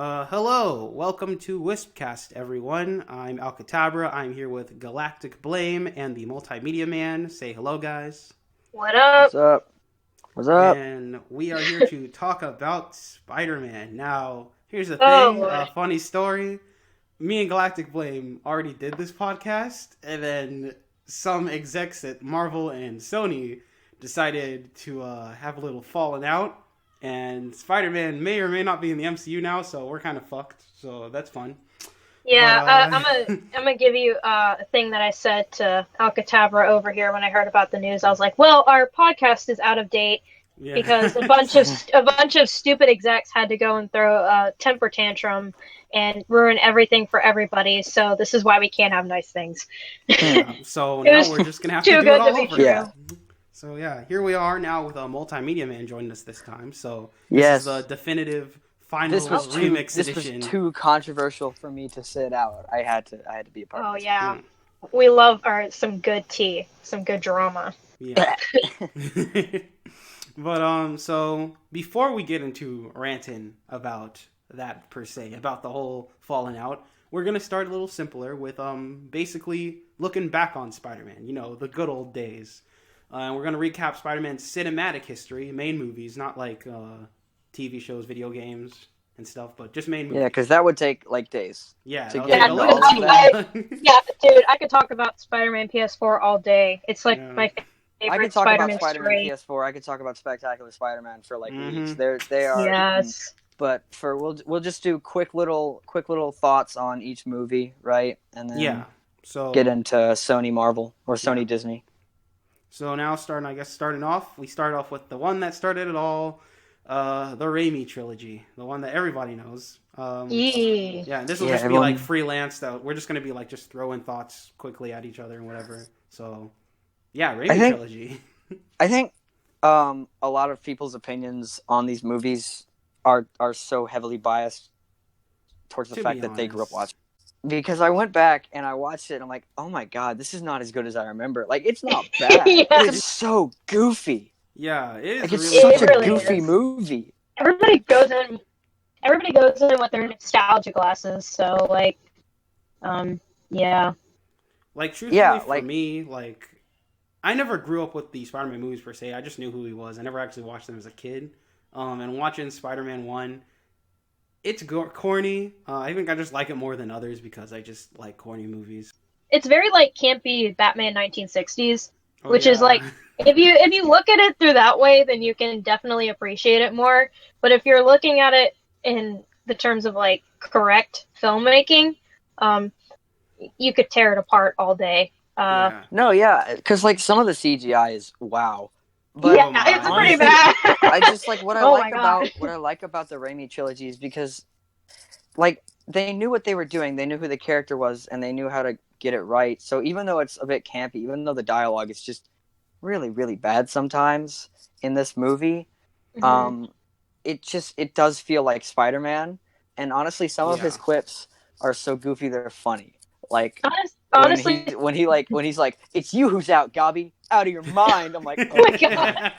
Hello, welcome to Wispcast, everyone. I'm Alcatabra. I'm here with Galactic Blame and the Multimedia Man. Say hello, guys. What up? What's up? What's up? And we are here to talk about Spider-Man. Now, here's the Oh, thing, boy. a funny story. Me and Galactic Blame already did this podcast, and then some execs at Marvel and Sony decided to have a little falling out. And Spider-Man may or may not be in the MCU now, so we're kind of fucked. So that's fun. Yeah, But, I'm gonna give you a thing that I said to Alcatabra over here when I heard about the news. I was like, "Well, our podcast is out of date yeah. because a bunch of stupid execs had to go and throw a temper tantrum and ruin everything for everybody. So this is why we can't have nice things." Yeah, so It now was we're just gonna have to too do it good to all be over. true. Yeah. So yeah, here we are now with a Multimedia Man joining us this time. So this Yes. is the definitive final This was remix this edition. was too controversial for me to sit out. I had to be a part Oh of this. yeah, we love some good tea, some good drama. Yeah. But so before we get into ranting about that per se, about the whole falling out, we're gonna start a little simpler with basically looking back on Spider-Man. You know, the good old days. And we're gonna recap Spider-Man's cinematic history, main movies, not like TV shows, video games, and stuff, but just main movies. Yeah, because that would take like days. Yeah, to that'll get take a into little all too of that. long. Yeah, dude, I could talk about Spider-Man PS4 all day. It's like Yeah. my I favorite could talk Spider-Man about Spider-Man story. PS4. I could talk about Spectacular Spider-Man for like Mhm. weeks. They are. Yes. But we'll just do quick little thoughts on each movie, right? And then Yeah. So get into Sony Marvel or Sony Yeah. Disney. So now starting off, we start off with the one that started it all, the Raimi trilogy, the one that everybody knows. Yee. Yeah, this will Yeah, just be everyone- like freelance. Though we're just gonna be like just throwing thoughts quickly at each other and whatever. So, yeah, Raimi think- trilogy. I think a lot of people's opinions on these movies are so heavily biased towards the To fact be that they grew up honest. watching. Because I went back and I watched it and I'm like, oh my god, this is not as good as I remember. Like, it's not bad. Yeah. It's so goofy. Yeah, it is. Like, it's really such a really goofy is. movie. Everybody goes in with their nostalgia glasses, so like yeah. Like, truthfully, Yeah, for like- me, like, I never grew up with the Spider-Man movies per se. I just knew who he was. I never actually watched them as a kid. And watching Spider-Man 1, it's corny. I think I just like it more than others because I just like corny movies. It's very like campy Batman 1960s. Oh, Which is yeah. like- If you look at it through that way, then you can definitely appreciate it more. But if you're looking at it in the terms of like correct filmmaking, you could tear it apart all day. Yeah. No, yeah, because like some of the CGI is wow. But yeah, my it's God. pretty bad. I just like what I Oh like my God. about the Raimi trilogy is because like they knew what they were doing, they knew who the character was, and they knew how to get it right. So even though it's a bit campy, even though the dialogue is just really, really bad sometimes in this movie, Mhm. it does feel like Spider-Man. And honestly, some of his Yeah. quips are so goofy they're funny. Like Honestly, when he's like, "It's you who's out, Gobby, out of your mind." I'm like, Oh my God.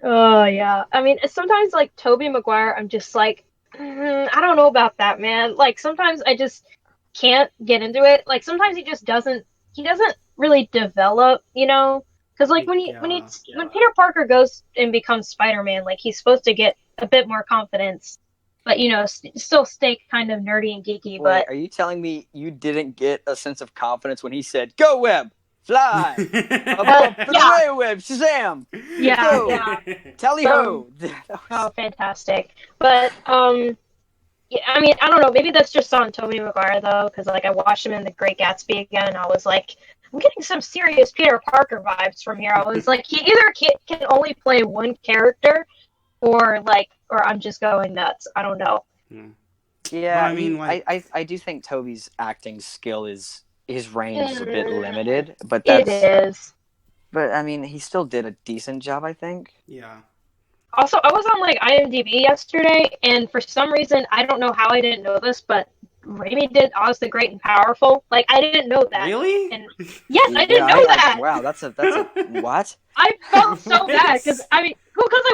Oh yeah. I mean, sometimes like Tobey Maguire, I'm just like, I don't know about that, man. Like sometimes I just can't get into it. Like sometimes he doesn't really develop, you know? Because like when Peter Parker goes and becomes Spider-Man, like he's supposed to get a bit more confidence, but you know, still stay kind of nerdy and geeky. Wait, But are you telling me you didn't get a sense of confidence when he said, "Go Web, fly, above the Yeah. ray web, Shazam, yeah, Go. yeah. tally ho." Oh, fantastic. But, yeah, I mean, I don't know. Maybe that's just on Tobey Maguire, though, because, like, I watched him in The Great Gatsby again, and I was like, I'm getting some serious Peter Parker vibes from here. I was like, he either can only play one character, or I'm just going nuts. I don't know. Yeah, Well, I mean, like- I do think Toby's acting skill his range is a bit limited, but It that's is. but I mean he still did a decent job, I think. Yeah. Also, I was on, like, IMDb yesterday, and for some reason, I don't know how I didn't know this, but Raimi did Oz the Great and Powerful. Like, I didn't know that. Really? And yes, I didn't know that. Wow, that's a what? I felt so bad because I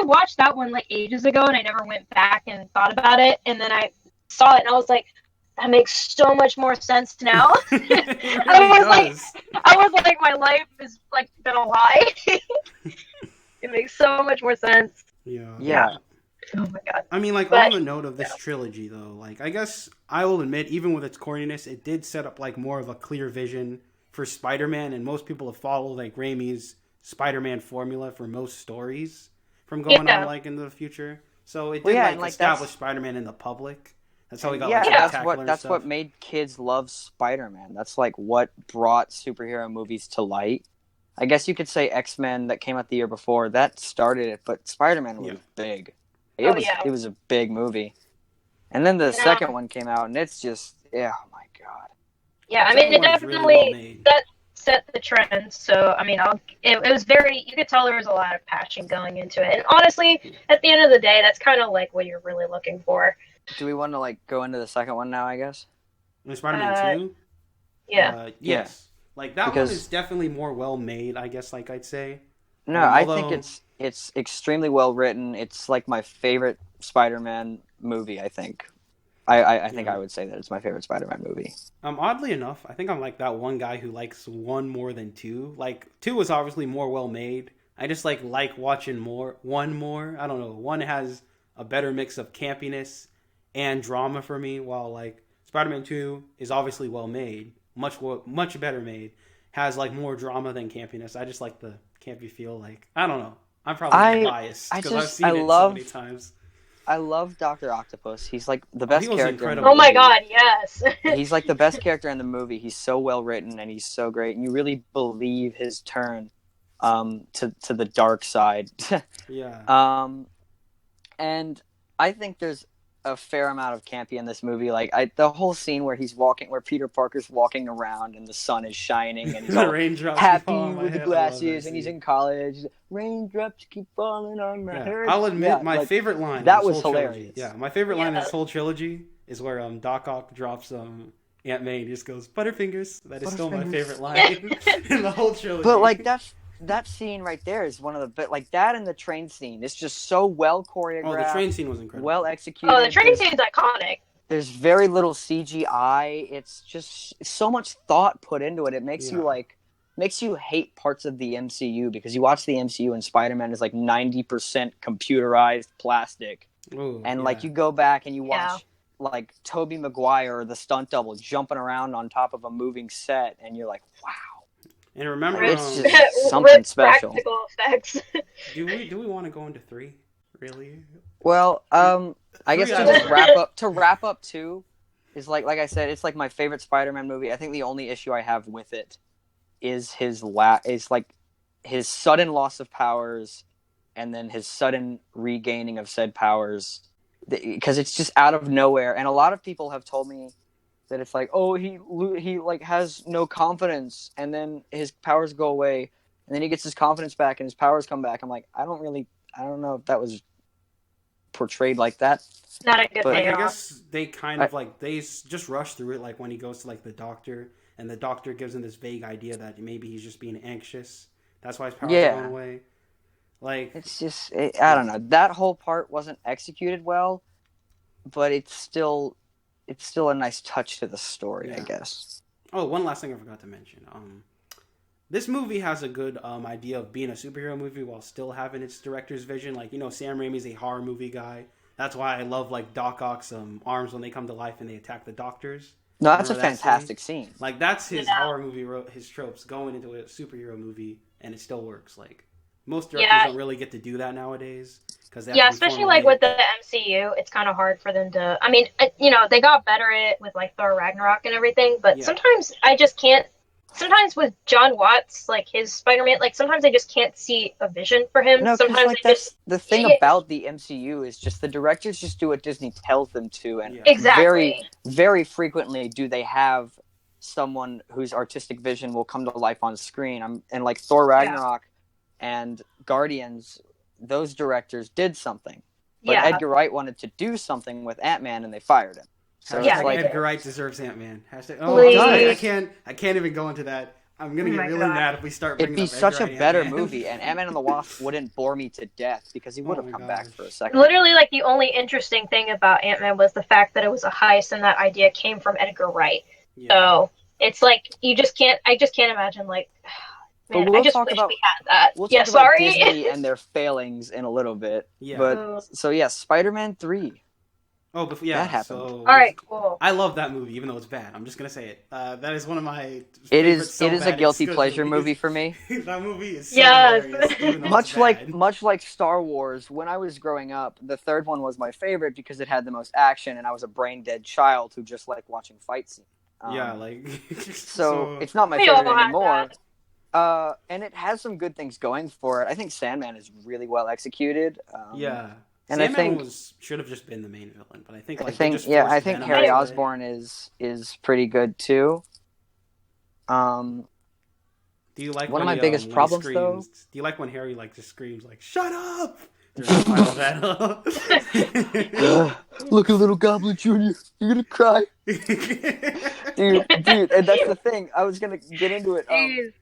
watched that one like ages ago and I never went back and thought about it. And then I saw it and I was like, that makes so much more sense now. It really does. I was like, my life is like been a lie. It makes so much more sense. Yeah. Oh my god. I mean, like, But- on the note of this trilogy, though, like, I guess I will admit, even with its corniness, it did set up, like, more of a clear vision for Spider-Man, and most people have followed, like, Raimi's Spider-Man formula for most stories from going on, like, into the future. So it did, like, establish Spider-Man in the public. That's how we got, like, Spectacular that's stuff. what made kids love Spider-Man. That's, like, what brought superhero movies to light. I guess you could say X-Men that came out the year before, that started it, but Spider-Man was big. It was a big movie. And then the second one came out, and it's just, oh my god. Yeah, I mean, it definitely that set the trend. So, I mean, it was very, you could tell there was a lot of passion going into it. And honestly, at the end of the day, that's kind of like what you're really looking for. Do we want to, like, go into the second one now, I guess? Spider-Man 2? Yeah. Yes. Like, that one is definitely more well-made, I guess, like I'd say. No, I think it's extremely well written. It's like my favorite Spider-Man movie, I think. I think I would say that it's my favorite Spider-Man movie. Oddly enough, I think I'm like that one guy who likes one more than two. Like, two is obviously more well made. I just like watching one more. I don't know. One has a better mix of campiness and drama for me, while like Spider-Man 2 is obviously well made, much better made, has like more drama than campiness. I just like the campy feel. Like, I don't know. I'm probably biased because I've seen it so many times. I love Dr. Octopus. He's like the best character. Incredible. Oh my god, yes. He's like the best character in the movie. He's so well written and he's so great, and you really believe his turn to the dark side. Yeah. And I think there's a fair amount of campy in this movie. Like the whole scene where where Peter Parker's walking around and the sun is shining and he's all happy with the glasses and he's in college. Raindrops keep falling on my head. I'll admit my favorite line. That was hilarious. Trilogy. Yeah, my favorite line in this whole trilogy is where Doc Ock drops Aunt May and just goes Butterfingers. That is still my favorite line in the whole trilogy. But like that scene right there is one of the like that and the train scene. It's just so well choreographed. Oh, the train scene was incredible. Well executed. Oh, the train scene's iconic. There's very little CGI. It's just so much thought put into it. It makes you hate parts of the MCU because you watch the MCU and Spider-Man is like 90% computerized plastic. Ooh, and like you go back and you watch like Tobey Maguire, the stunt double, jumping around on top of a moving set, and you're like, wow. And remember, it's just something special. Practical effects. Do we want to go into 3? Really? Well, I guess to wrap up 2 is like I said, it's like my favorite Spider-Man movie. I think the only issue I have with it is his sudden loss of powers, and then his sudden regaining of said powers, because it's just out of nowhere. And a lot of people have told me that it's like, oh, he like has no confidence, and then his powers go away, and then he gets his confidence back, and his powers come back. I'm like, I don't know if that was portrayed like that. Not a good thing. I guess they kind of they just rush through it, like when he goes to like the doctor, and the doctor gives him this vague idea that maybe he's just being anxious. That's why his powers are going away. Like, it's just, I don't know. That whole part wasn't executed well, but it's still a nice touch to the story, I guess. Oh, one last thing I forgot to mention. This movie has a good idea of being a superhero movie while still having its director's vision. Like, Sam Raimi's a horror movie guy. That's why I love like Doc Ock's arms when they come to life and they attack the doctors. No, that's a fantastic scene. Like, that's his horror movie, his tropes going into a superhero movie, and it still works. Like, most directors don't really get to do that nowadays. Especially like with the MCU, it's kind of hard for them to. I mean, they got better at it with like Thor Ragnarok and everything, but sometimes I just can't. Sometimes with John Watts, like his Spider-Man, like sometimes I just can't see a vision for him. No, sometimes like that's the thing about the MCU is just the directors just do what Disney tells them to, and very, very frequently do they have someone whose artistic vision will come to life on screen. And like Thor Ragnarok and Guardians, those directors did something, but Edgar Wright wanted to do something with Ant-Man, and they fired him. So Edgar Wright deserves Ant-Man. Oh, I can't even go into that. I'm gonna Oh get my really God. mad if we start It'd bringing be up such a Edgar better Ant-Man. movie, and Ant-Man and the Wasp wouldn't bore me to death because he would Oh have my come back gosh. for a second. Literally, like, the only interesting thing about Ant-Man was the fact that it was a heist and that idea came from Edgar Wright. Yeah. So it's like I just can't imagine, like, man, But I just wish we had that. We'll Yeah, talk about sorry. Disney and their failings in a little bit. Yeah. But so yeah, Spider-Man 3. Oh, but yeah. That happened. So All right, cool. I love that movie, even though it's bad. I'm just gonna say it. That is one of my. It favorites. is a guilty pleasure movie for me. That movie is so Yes. hilarious, even though Much it's bad. like Star Wars, when I was growing up, the third one was my favorite because it had the most action, and I was a brain dead child who just liked watching fight scenes. Yeah, like so it's not my We all favorite had anymore. that. And it has some good things going for it. I think Sandman is really well executed. yeah. And Sandman I think should have just been the main villain, but I think like I think Venom Harry into it. Osborn is pretty good too. Do you like one of when my biggest when he problems, screams, though? Do you like when Harry like just screams like "Shut up"? During the final battle? Look at little Goblin Jr. You're gonna cry, dude. And that's the thing. I was gonna get into it. Jeez.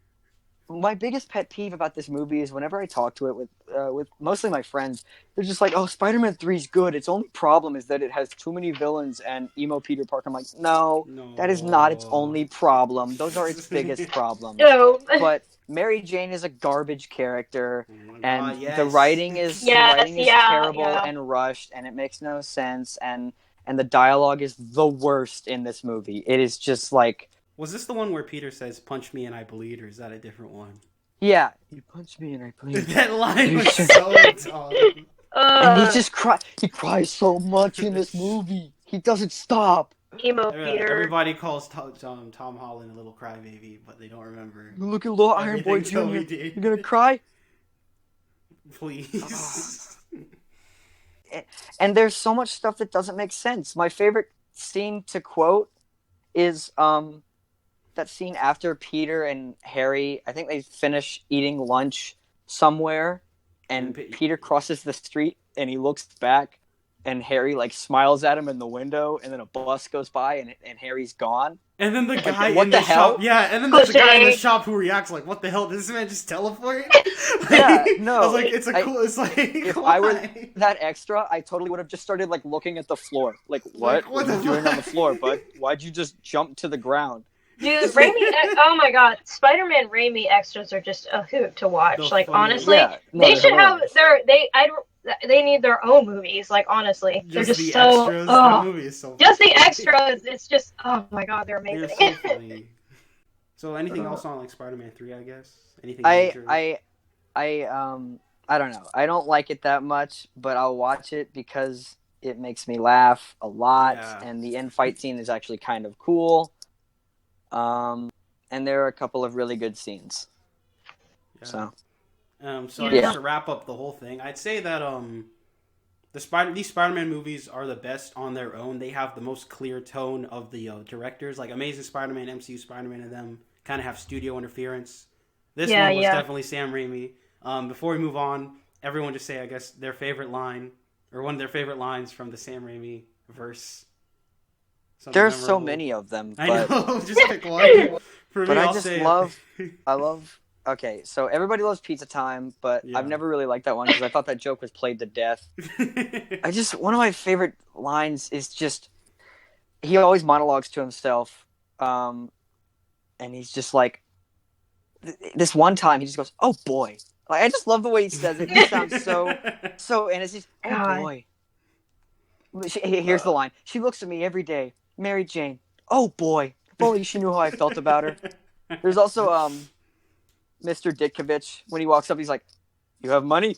My biggest pet peeve about this movie is whenever I talk to it with mostly my friends, they're just like, "Oh, Spider-Man 3 is good. Its only problem is that it has too many villains and emo Peter Parker." I'm like, no, that is not its only problem. Those are its biggest problems. No. But Mary Jane is a garbage character, and yes. the writing is yeah, terrible yeah. and rushed, and it makes no sense, and the dialogue is the worst in this movie. It is just like. Was this the one where Peter says, "Punch me and I bleed," or is that a different one? Yeah, you punch me and I bleed. That line was so dumb. And he just He cries so much in this movie. He doesn't stop. Emo Peter. Everybody calls Tom Holland a little crybaby, but they don't remember. Look at little Iron Boy everything Jr. Toby did. You're gonna cry? Please. And there's so much stuff that doesn't make sense. My favorite scene to quote is that scene after Peter and Harry, I think they finish eating lunch somewhere, and Peter crosses the street and he looks back, and Harry like smiles at him in the window, and then a bus goes by and Harry's gone. And then the guy what in the the hell? shop, yeah, and then there's a guy in the shop who reacts like, "What the hell? Did this man just teleport?" Yeah, no. I was like, it's like, if why? I were that extra, I totally would have just started like looking at the floor, like, what what are the you doing fuck? on the floor, bud? Why'd you just jump to the ground? Dude, Raimi, oh my god, Spider-Man Raimi extras are just a hoot to watch. The Like, funniest. honestly, Yeah, no, they they're should have hilarious. they need their own movies. Like, honestly, they're just the so. extras. That movie is so. Just funny. the extras. It's just, oh my god, they're amazing. They're so funny. So anything else on like Spider-Man 3? I guess anything. Major? I don't know. I don't like it that much, but I'll watch it because it makes me laugh a lot, Yeah. and the end fight scene is actually kind of cool. And there are a couple of really good scenes. Yeah. So I guess to wrap up the whole thing, I'd say that these Spider-Man movies are the best on their own. They have the most clear tone of the directors. Like Amazing Spider-Man, MCU Spider-Man, and them kind of have studio interference. This one was definitely Sam Raimi. Before we move on, everyone just say, I guess, their favorite line, or one of their favorite lines from the Sam Raimi verse. Something there's so memorable. many of them. I But, know, just pick one. For but me, I I'll just say I love. Okay, so everybody loves Pizza Time, but Yeah. I've never really liked that one because I thought that joke was played to death. it. One of my favorite lines is just he always monologues to himself, and he's just like this one time he just goes, "Oh boy!" Like I just love the way he says it. He sounds so, and it's just, "Oh God. boy." Here's the line. She looks at me every day, Mary Jane. Oh boy! If only she knew how I felt about her. There's also Mr. Ditkovich, when he walks up, he's like, "You have money?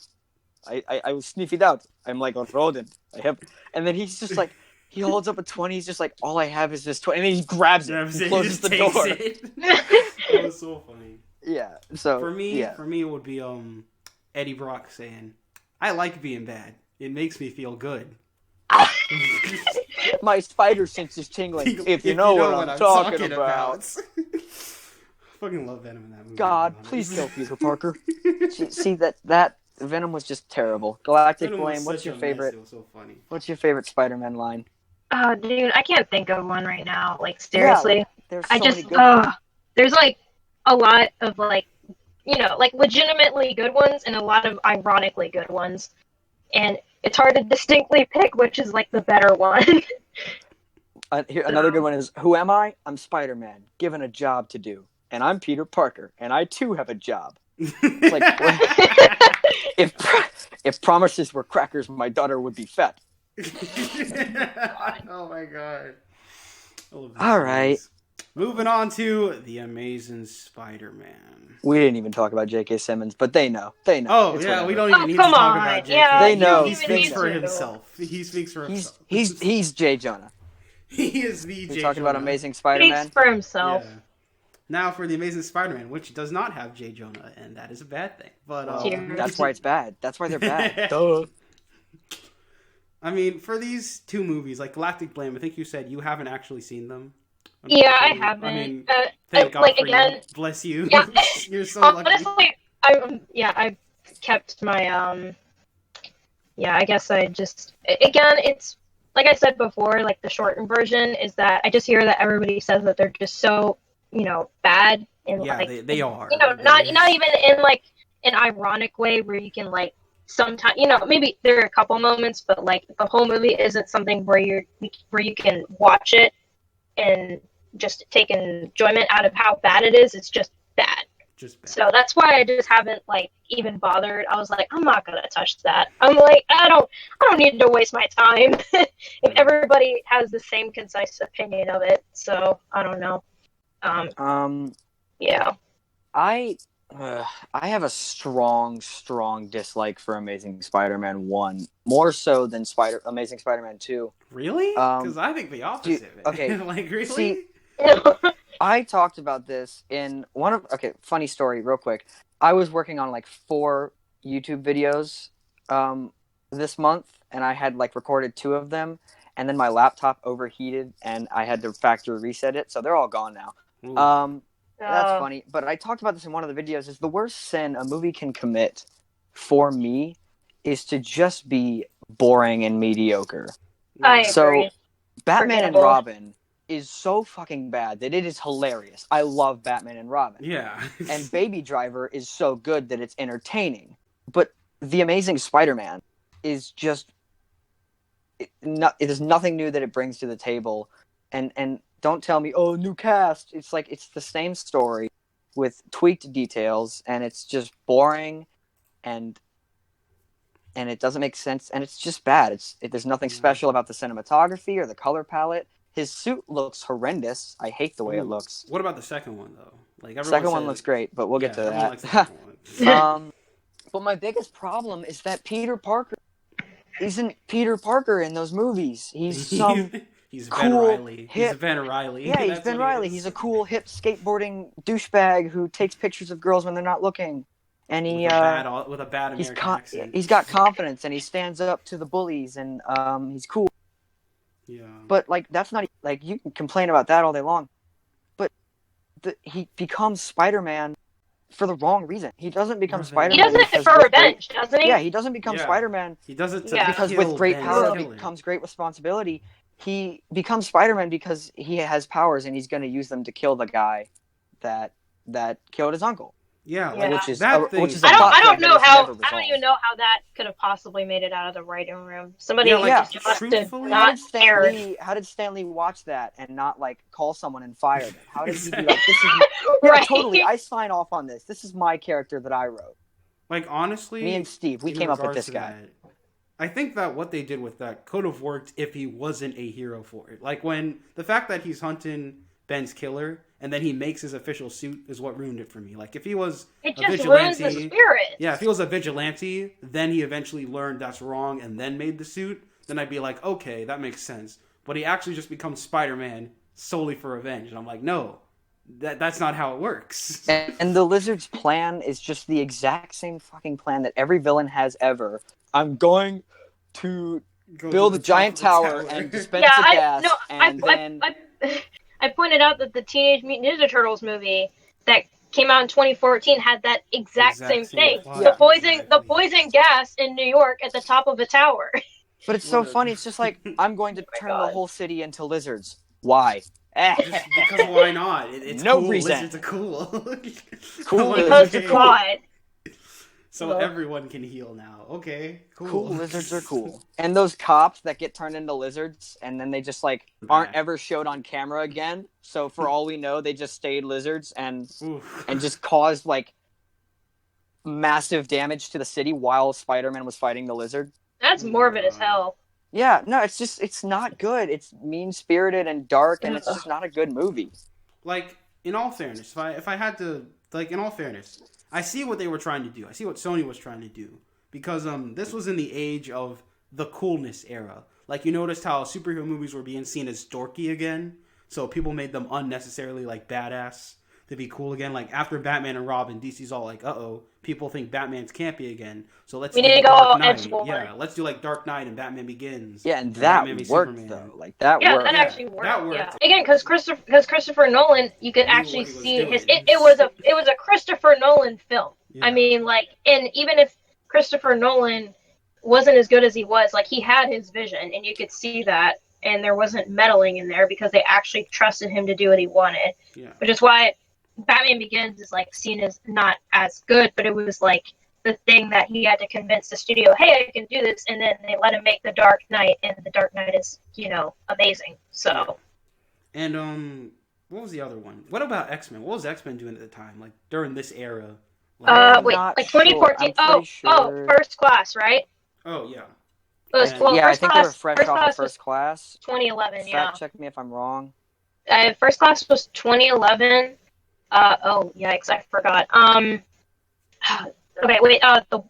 I will sniff it out. I'm like a rodent. I have," and then he's just like, he holds up a 20. He's just like, "All I have is this 20," and then he grabs it, and closes the door. That was so funny. Yeah. So For me, yeah. it would be Eddie Brock saying, "I like being bad. It makes me feel good." My spider sense is tingling. If you know what I'm talking about. Fucking love Venom in that movie. God, please kill Peter Parker. See that Venom was just terrible. Galactic Venom was Flame. What's such your a favorite? mess, it was so funny. What's your favorite Spider-Man line? Oh, dude, I can't think of one right now. Like, seriously. Yeah, there's so I just, many good ones. there's like a lot of like, like legitimately good ones and a lot of ironically good ones, and it's hard to distinctly pick which is like the better one. Here, another good one is, who am I? I'm Spider-Man, given a job to do. And I'm Peter Parker, and I too have a job. It's like, if promises were crackers, my daughter would be fat. Oh my god. All right. Moving on to The Amazing Spider-Man. We didn't even talk about J.K. Simmons, but they know. Oh, it's yeah, whatever. we don't even need to come talk on. about J.K. Yeah, They know. He speaks for need to. himself. He speaks for himself. He's J. Jonah. He is the We J. talked about Jonah. Amazing Speaks Spider-Man. for himself. Yeah. Now for The Amazing Spider-Man, which does not have J. Jonah, and that is a bad thing. But That's why it's bad. That's why they're bad. Duh. I mean, for these two movies, like Galactic Blame, I think you said you haven't actually seen them. Yeah, I haven't. I mean, thank God like for again, you. Bless you. Yeah, You're so lucky. honestly, I've kept my Yeah, I guess I just again, it's like I said before, like the shortened version is that I just hear that everybody says that they're just so bad and Yeah, like they are. Not even in like an ironic way where you can like sometimes maybe there are a couple moments, but like the whole movie isn't something where you can watch it and just take enjoyment out of how bad it is. It's just bad. Just bad. So that's why I just haven't like even bothered. I was like, I'm not gonna touch that. I'm like, I don't need to waste my time if everybody has the same concise opinion of it. So I don't know. Yeah. I have a strong dislike for Amazing Spider-Man 1, more so than Amazing Spider-Man 2. Really? Because I think the opposite. Okay. Like, really? See, I talked about this in funny story real quick. I was working on like 4 YouTube videos this month, and I had like recorded 2 of them, and then my laptop overheated and I had to factory reset it, so they're all gone now. Ooh. That's funny, but I talked about this in one of the videos. Is the worst sin a movie can commit for me is to just be boring and mediocre. I agree. So Batman Forgettable. and Robin is so fucking bad that it is hilarious. I love Batman and Robin. Yeah. And Baby Driver is so good that it's entertaining. But The Amazing Spider-Man is just it is nothing new that it brings to the table, and don't tell me, oh, new cast. It's like it's the same story with tweaked details, and it's just boring, and it doesn't make sense, and it's just bad. There's nothing special about the cinematography or the color palette. His suit looks horrendous. I hate the way it looks. What about the second one though? Like the second one looks great, but we'll get to that. Likes the second one. But my biggest problem is that Peter Parker isn't Peter Parker in those movies. He's some He's cool, Ben Riley. hip, He's Ben Riley. Yeah, he's Ben Riley. He's a cool, hip skateboarding douchebag who takes pictures of girls when they're not looking. And he with a bad American accent. He's got confidence and he stands up to the bullies and he's cool. Yeah. But like that's not like you can complain about that all day long. But he becomes Spider-Man for the wrong reason. He doesn't become Spider-Man. He does it for revenge, doesn't he? Yeah, he doesn't become Spider-Man. He does it because with great power comes great responsibility. He becomes Spider-Man because he has powers and he's going to use them to kill the guy that killed his uncle. Yeah, which is I don't even know how that could have possibly made it out of the writing room. Somebody just how did Stan Lee watch that and not like call someone and fire them? How did he be like, this is right. Totally, I sign off on this. This is my character that I wrote. Like honestly, me and Steve, we came up with this guy. I think that what they did with that could have worked if he wasn't a hero for it. Like when the fact that he's hunting Ben's killer and then he makes his official suit is what ruined it for me. Like if he was a vigilante, ruins the spirit. Yeah, if he was a vigilante, then he eventually learned that's wrong and then made the suit, then I'd be like, okay, that makes sense. But he actually just becomes Spider-Man solely for revenge, and I'm like, no, that's not how it works. And the Lizard's plan is just the exact same fucking plan that every villain has ever. I'm going to build a giant tower and dispense a gas, I pointed out that the Teenage Mutant Ninja Turtles movie that came out in 2014 had that exact same thing. The poison gas in New York at the top of a tower. But it's so funny. It's just like, I'm going to turn the whole city into lizards. Why? Just because why not? It's No cool. reason. Lizards are cool. Cool Because lizards are God. So everyone can heal now. Okay, cool. Cool lizards are cool. And those cops that get turned into lizards and then they just like aren't ever showed on camera again. So for all we know, they just stayed lizards and just caused like massive damage to the city while Spider-Man was fighting the lizard. That's morbid as hell. Yeah, no, it's not good. It's mean-spirited and dark, and it's just not a good movie. Like, in all fairness, if I had to, like, in all fairness, I see what they were trying to do. I see what Sony was trying to do. Because this was in the age of the coolness era. Like, you noticed how superhero movies were being seen as dorky again. So people made them unnecessarily, like, badass to be cool again. Like, after Batman and Robin, DC's all like, uh-oh, people think Batman's campy again. So let's do Dark Knight. Yeah, let's do, like, Dark Knight and Batman Begins. Yeah, and that worked, though. Like, that worked. Yeah, that actually worked. That worked. Yeah. Again, because Christopher Nolan, you could actually see it was a Christopher Nolan film. Yeah. I mean, like, and even if Christopher Nolan wasn't as good as he was, like, he had his vision, and you could see that, and there wasn't meddling in there because they actually trusted him to do what he wanted. Yeah. Which is why Batman Begins is, like, seen as not as good, but it was, like, the thing that he had to convince the studio, hey, I can do this, and then they let him make The Dark Knight, and The Dark Knight is, amazing. So. And, what was the other one? What about X-Men? What was X-Men doing at the time? Like, during this era? Like 2014. Sure. First Class, right? Oh, yeah. I think they were fresh off of First Class. 2011, Fact check me if I'm wrong. First Class was 2011. Yikes, I forgot. Okay, wait. The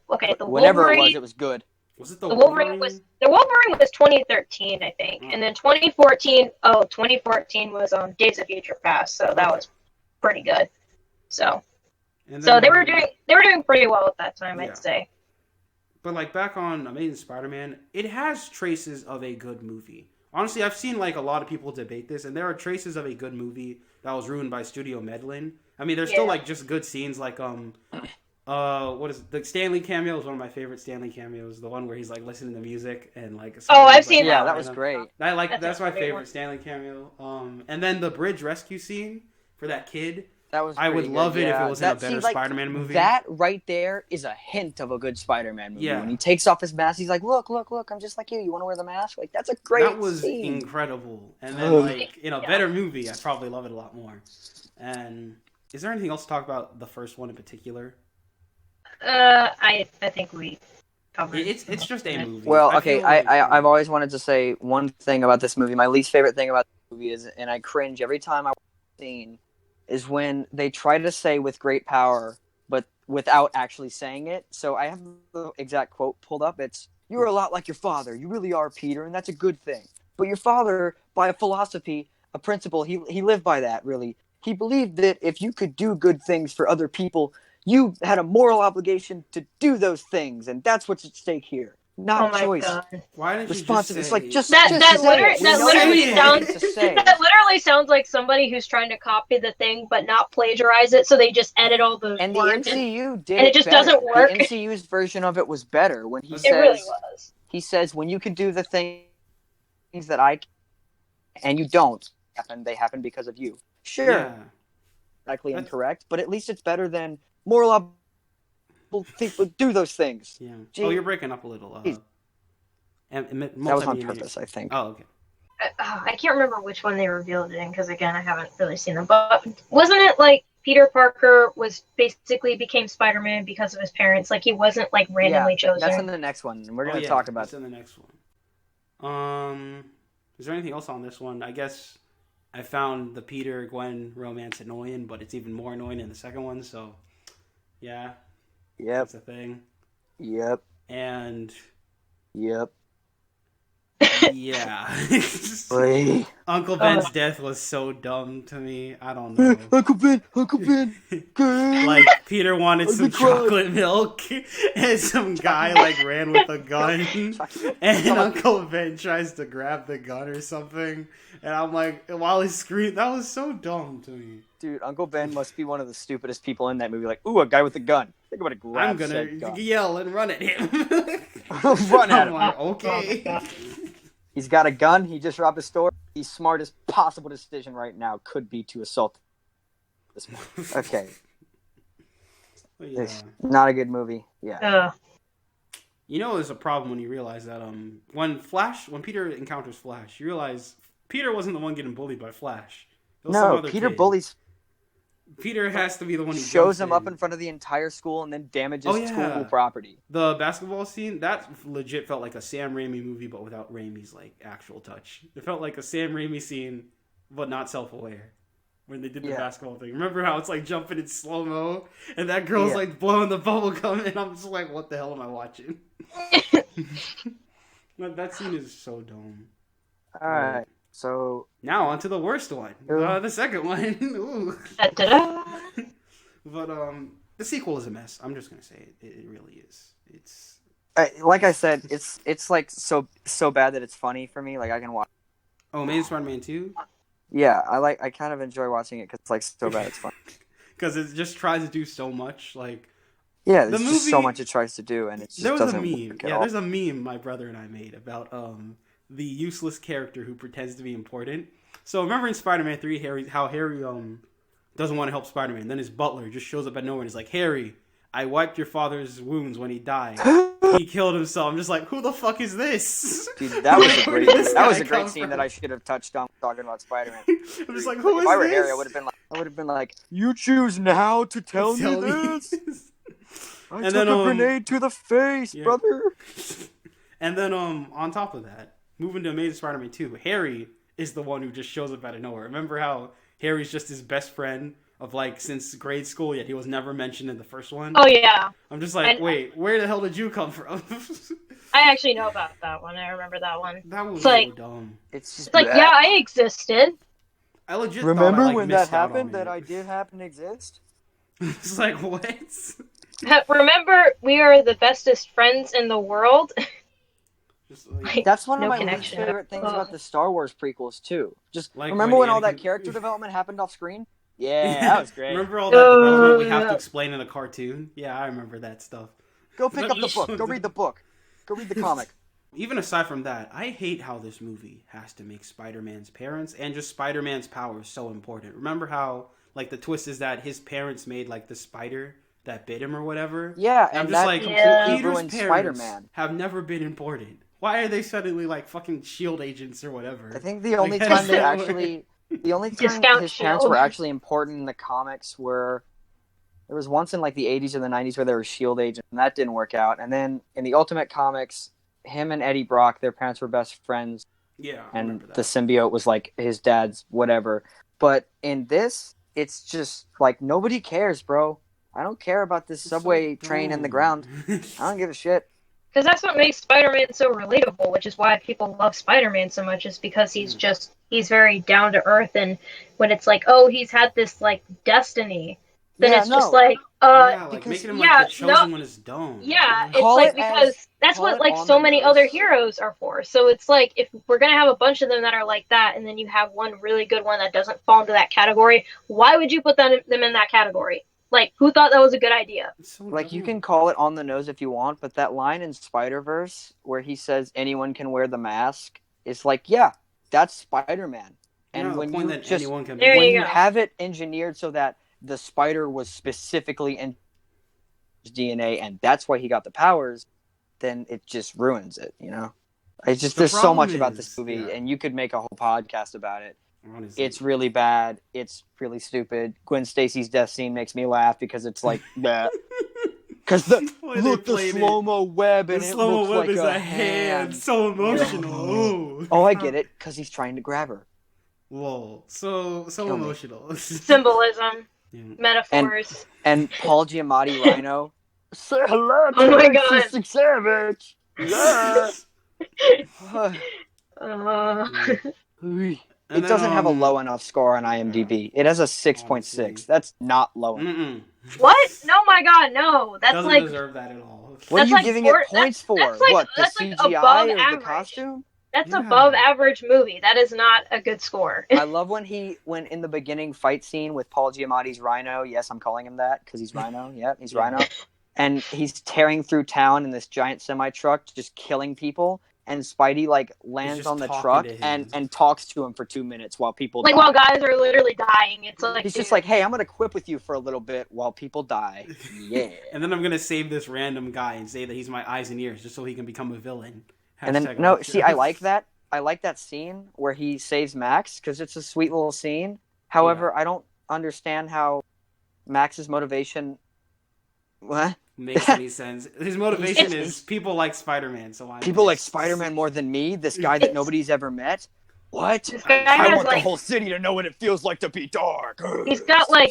whenever Wolverine, it was good. Was it the Wolverine was 2013, I think, and then 2014. 2014 was Days of Future Past, so that was pretty good. So they were doing pretty well at that time, I'd say. But like back on Amazing Spider-Man, it has traces of a good movie. Honestly, I've seen like a lot of people debate this, and there are traces of a good movie that was ruined by studio meddling. I mean, there's still like just good scenes, like what is it? The Stan Lee cameo is one of my favorite Stan Lee cameos. The one where he's like listening to music and like. I've seen that. Yeah, that was great. That's my favorite Stan Lee cameo. And then the bridge rescue scene for that kid. That was. I would love it if it was in a better Spider-Man movie. That right there is a hint of a good Spider-Man movie. Yeah. When he takes off his mask, he's like, "Look, I'm just like you. You want to wear the mask?" Like that's a great. That was scene. Incredible. And then like in a better movie, I'd probably love it a lot more. And is there anything else to talk about the first one in particular? I think we covered. It's just a movie. Well, okay. I've always wanted to say one thing about this movie. My least favorite thing about the movie is, and I cringe every time I watch the scene, is when they try to say with great power, but without actually saying it. So I have the exact quote pulled up. It's, "You're a lot like your father. You really are, Peter, and that's a good thing. But your father, by a philosophy, a principle, he lived by that, really. He believed that if you could do good things for other people, you had a moral obligation to do those things, and that's what's at stake here. Not choice." God. Why didn't responsive. you It's like just that literally sounds like somebody who's trying to copy the thing but not plagiarize it, so they just edit all the and words. The MCU did, and it just better. doesn't work. The MCU's version of it was better when he says, "It really was." He says, "When you can do the things that I can, and you don't happen, they happen because of you." Sure, exactly incorrect, but at least it's better than moral people do those things. Yeah. Gee. Oh, you're breaking up a little. That was on purpose, I think. Oh, okay. I can't remember which one they revealed it in because, again, I haven't really seen them. But wasn't it like Peter Parker was basically became Spider-Man because of his parents? Like he wasn't like randomly chosen. That's in the next one, and we're going to talk about. That's in the next one. Is there anything else on this one? I guess I found the Peter-Gwen romance annoying, but it's even more annoying in the second one. So, yeah. Yep. That's a thing. Yep. And. Yep. Yeah. Uncle Ben's death was so dumb to me. I don't know. Uncle Ben. Like Peter wanted some chocolate milk, and some guy like ran with a gun, and Uncle Ben tries to grab the gun or something, and I'm like, while he's screaming, that was so dumb to me. Dude, Uncle Ben must be one of the stupidest people in that movie. Like, ooh, a guy with a gun. Think about it. I'm gonna yell and run at him. Run at him. Like, okay. He's got a gun. He just robbed a store. The smartest possible decision right now could be to assault this man. Okay. Yeah. It's not a good movie. Yeah. You know, there's a problem when you realize that when Peter encounters Flash, you realize Peter wasn't the one getting bullied by Flash. It was some No, other Peter kid. bullies. Peter has to be the one who Shows jumps him up in front of the entire school and then damages school property. The basketball scene, that legit felt like a Sam Raimi movie, but without Raimi's like actual touch. It felt like a Sam Raimi scene, but not self-aware. When they did the basketball thing. Remember how it's like jumping in slow-mo and that girl's like blowing the bubble gum and I'm just like, what the hell am I watching? That scene is so dumb. Alright, so... Now on to the worst one. The second one. Ooh. But the sequel is a mess. I'm just going to say it. It really is. It's... like I said, it's like so bad that it's funny for me. Like I can watch... Oh, Amazing Spider-Man 2? Yeah, I kind of enjoy watching it because it's like so bad it's fun. Because it just tries to do so much, like... Yeah, there's just so much it tries to do, and it just doesn't work at all. Yeah, there's a meme my brother and I made about the useless character who pretends to be important. So remember in Spider-Man 3, Harry doesn't want to help Spider-Man. Then his butler just shows up at nowhere and is like, Harry, I wiped your father's wounds when he died. He killed himself. I'm just like, who the fuck is this? Dude, that was a great scene that I should have touched on talking about Spider-Man. I'm just like, who is this? If I were Harry, I would have been like, you choose now to tell me this? I took a grenade to the face, brother. And then on top of that, moving to Amazing Spider-Man 2, Harry is the one who just shows up out of nowhere. Remember how Harry's just his best friend of like since grade school, yet he was never mentioned in the first one? Oh yeah. I'm just like, wait, where the hell did you come from? I actually know about that one. I remember that one. That was so dumb. It's like, yeah, I existed. I legit remember thought I, when that happened, that I did happen to exist? It's like, what? Remember, we are the bestest friends in the world. That's one of my least favorite things about the Star Wars prequels too. Just like remember when all that character development happened off screen? Yeah, that was great. Remember all that development we have to explain in a cartoon? Yeah, I remember that stuff. Go pick up the book. Go read the book. Go read the comic. Even aside from that, I hate how this movie has to make Spider-Man's parents and just Spider-Man's powers so important. Remember how, like, the twist is that his parents made, like, the spider that bit him or whatever? Yeah, and I'm just like, completely ruined Spider-Man. Have never been important. Why are they suddenly, like, fucking S.H.I.E.L.D. agents or whatever? I think the only time they actually... The only time his parents were actually important in the comics were... There was once in, like, the 80s or the 90s where there were S.H.I.E.L.D. agents, and that didn't work out. And then in the Ultimate Comics, him and Eddie Brock, their parents were best friends. Yeah, and the symbiote was, like, his dad's whatever. But in this, it's just, like, nobody cares, bro. I don't care about this subway train in the ground. I don't give a shit. Because that's what makes Spider-Man so relatable, which is why people love Spider-Man so much, is because he's very down to earth, and when it's like, oh, he's had this, like, destiny, then it's just like, because, making him like the chosen one is dumb. Yeah, it's like, because that's what, like, so many other heroes are for. So it's like, if we're gonna have a bunch of them that are like that, and then you have one really good one that doesn't fall into that category, why would you put them in that category? Like, who thought that was a good idea? So like, you can call it on the nose if you want, but that line in Spider-Verse where he says anyone can wear the mask is like, yeah, that's Spider-Man. And when you just when you have it engineered so that the spider was specifically in his DNA and that's why he got the powers, then it just ruins it, you know? It's just there's so much about this movie, and you could make a whole podcast about it. Honestly. It's really bad. It's really stupid. Gwen Stacy's death scene makes me laugh because it's like that. Because the slow-mo web and it looks like is a hand. So emotional. Oh, I get it. Because he's trying to grab her. Whoa. So emotional. Symbolism. Metaphors. And Paul Giamatti Rhino. Say hello to oh my God. Savage. Yeah. It doesn't have a low enough score on IMDb. It has a 6.6. That's not low enough. What? No, my God, no. That's doesn't like deserve that at all. What are you giving it points for? What, the CGI or the costume? That's above average movie. That is not a good score. I love when in the beginning fight scene with Paul Giamatti's Rhino. Yes, I'm calling him that because he's Rhino. Yeah, he's Rhino. And he's tearing through town in this giant semi-truck, just killing people. and Spidey like He's lands just on the talking truck to him. and talks to him for 2 minutes while people Like die. while guys are literally dying, it's like He's just dude. like, hey, I'm gonna quip with you for a little bit while people die. Yeah. And then I'm gonna save this random guy and say that he's my eyes and ears just so he can become a villain. And then Hashtag no, Electro. see, I like that. I like that scene where he saves Max because it's a sweet little scene. However, I don't understand how Max's motivation. What? Makes any sense. His motivation is people like Spider-Man, so people like Spider-Man more than me. This guy that nobody's ever met. What? This guy I has, want the like- whole city to know what it feels like to be dark. He's got the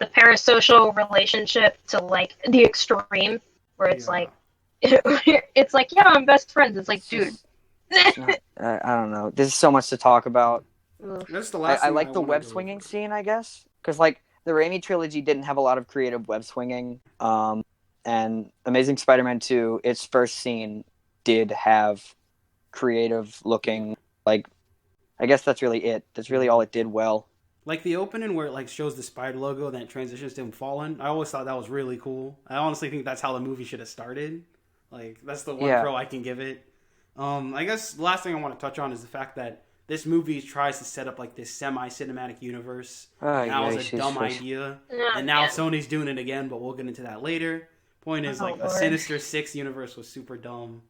parasocial relationship to like the extreme where it's like it's like, yeah, I'm best friends. It's like, dude. I don't know. There's so much to talk about. That's the last I thing like the wanna web go swinging over. scene, I guess, because like the Raimi trilogy didn't have a lot of creative web swinging. And Amazing Spider-Man 2, its first scene did have creative looking. Like, I guess that's really it. That's really all it did well. Like the opening where it like shows the spider logo, then it transitions to him falling. I always thought that was really cool. I honestly think that's how the movie should have started. Like that's the one pro I can give it. I guess the last thing I want to touch on is the fact that this movie tries to set up like this semi-cinematic universe. That was a dumb idea, and now Sony's doing it again. But we'll get into that later. Point is, like, a Sinister Six universe was super dumb.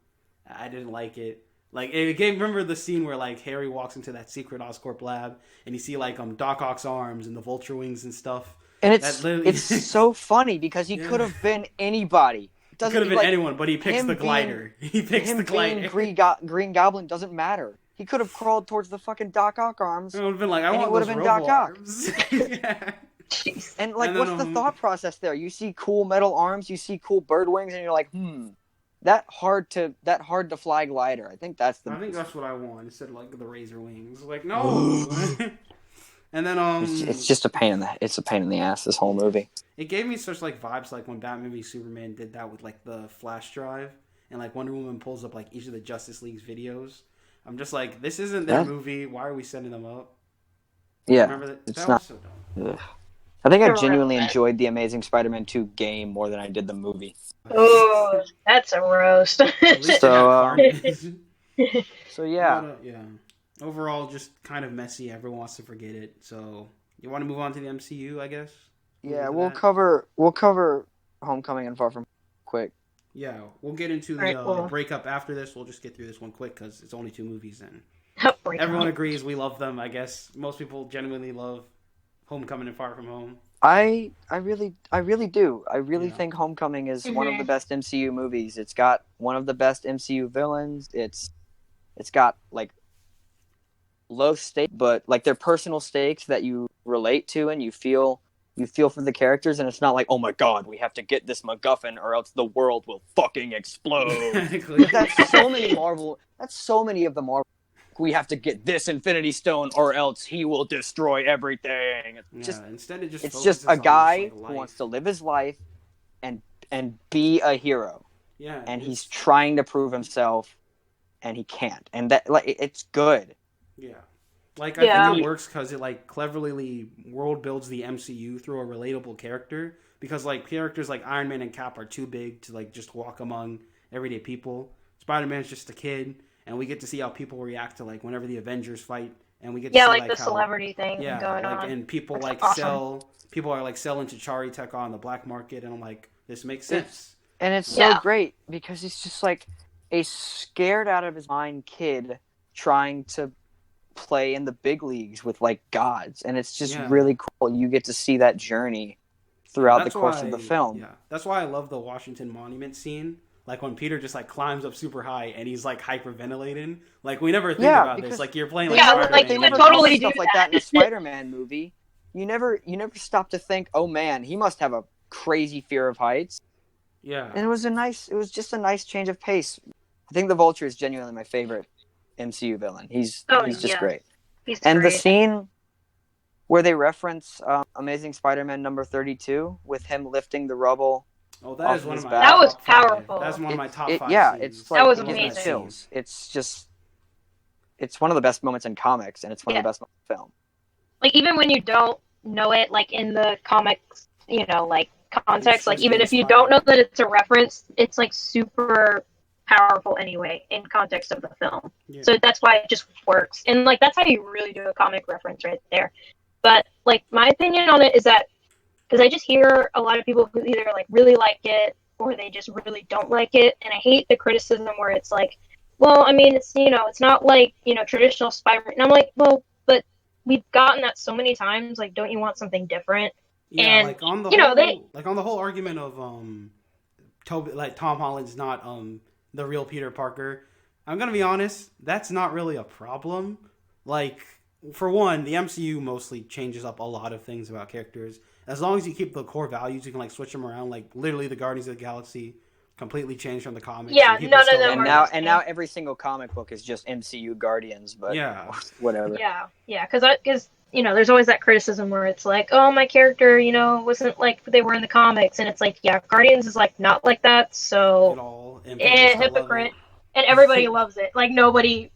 I didn't like it. Like, remember the scene where, like, Harry walks into that secret Oscorp lab, and you see, like, Doc Ock's arms and the vulture wings and stuff. And it's so funny, because he could have been anybody. He could have been anyone, but he picks the glider. He picks the glider. Green Goblin doesn't matter. He could have crawled towards the fucking Doc Ock arms. It would have been like, I want those Robo arms. Yeah. Jeez. And like, what's the thought process there? You see cool metal arms, you see cool bird wings, and you're like, that hard to fly glider. I think that's what I want instead of like the razor wings. Like, no. And then it's just a pain in the ass. This whole movie. It gave me such like vibes like when Batman v Superman did that with like the flash drive, and like Wonder Woman pulls up like each of the Justice League's videos. I'm just like, this isn't their movie. Why are we setting them up? Yeah, remember that? It's that not. Was so dumb. Ugh. I think I genuinely enjoyed the Amazing Spider-Man 2 game more than I did the movie. Oh, that's a roast. So yeah. But, yeah. Overall, just kind of messy. Everyone wants to forget it. So you want to move on to the MCU, I guess? Yeah, we'll cover Homecoming and Far From quick. Yeah, we'll get into the breakup after this. We'll just get through this one quick because it's only 2 movies and everyone agrees we love them. I guess most people genuinely love Homecoming and Far From Home. I really do. I really think Homecoming is one of the best MCU movies. It's got one of the best MCU villains. It's got like low stakes, but like they're personal stakes that you relate to and you feel for the characters, and it's not like, oh my god, we have to get this MacGuffin or else the world will fucking explode. That's so many of the Marvel. We have to get this Infinity Stone or else he will destroy everything. Instead it's just a guy who wants to live his life and be a hero. Yeah. And he's trying to prove himself and he can't. And that like it's good. Yeah. Like I think it works because it like cleverly world builds the MCU through a relatable character, because like characters like Iron Man and Cap are too big to like just walk among everyday people. Spider-Man's just a kid. And we get to see how people react to like whenever the Avengers fight, and we get to see like the how, celebrity thing going on. And people people are like selling Chitauri tech on the black market, and I'm like, this makes sense. And it's so great because it's just like a scared out of his mind kid trying to play in the big leagues with like gods, and it's just really cool. You get to see that journey throughout the course of the film. Yeah, that's why I love the Washington Monument scene. Like when Peter just like climbs up super high and he's like hyperventilating. Like we never think about this. Like you're playing like Spider-Man. Like they would totally do stuff like that in a Spider-Man movie. You never stop to think, oh man, he must have a crazy fear of heights. Yeah. And it was just a nice change of pace. I think the Vulture is genuinely my favorite MCU villain. He's just great. He's and great. The scene where they reference Amazing Spider-Man number 32 with him lifting the rubble. Oh, that is one of my. That was powerful. That's one of my top 5. Yeah, scenes. it's like that was amazing. amazing. Chills. It's one of the best moments in comics, and it's one of the best moments in film. Like even when you don't know it, like in the comics, like context, like even if you don't know that it's a reference, it's like super powerful anyway in context of the film. Yeah. So that's why it just works. And like that's how you really do a comic reference right there. But like my opinion on it is that because I just hear a lot of people who either like really like it or they just really don't like it, and I hate the criticism where it's like, well, I mean, it's it's not like traditional Spider-Man. And I'm like, well, but we've gotten that so many times. Like, don't you want something different? Yeah, and like on the on the whole argument of Tom Holland's not the real Peter Parker. I'm gonna be honest, that's not really a problem. Like, for one, the MCU mostly changes up a lot of things about characters. As long as you keep the core values, you can like switch them around. Like literally, the Guardians of the Galaxy completely changed from the comics. Yeah, none of them. And now every single comic book is just MCU Guardians. But yeah, whatever. Yeah, because there's always that criticism where it's like, oh, my character, wasn't like they were in the comics, and it's like, yeah, Guardians is like not like that, so hypocrite, and everybody loves it. Like nobody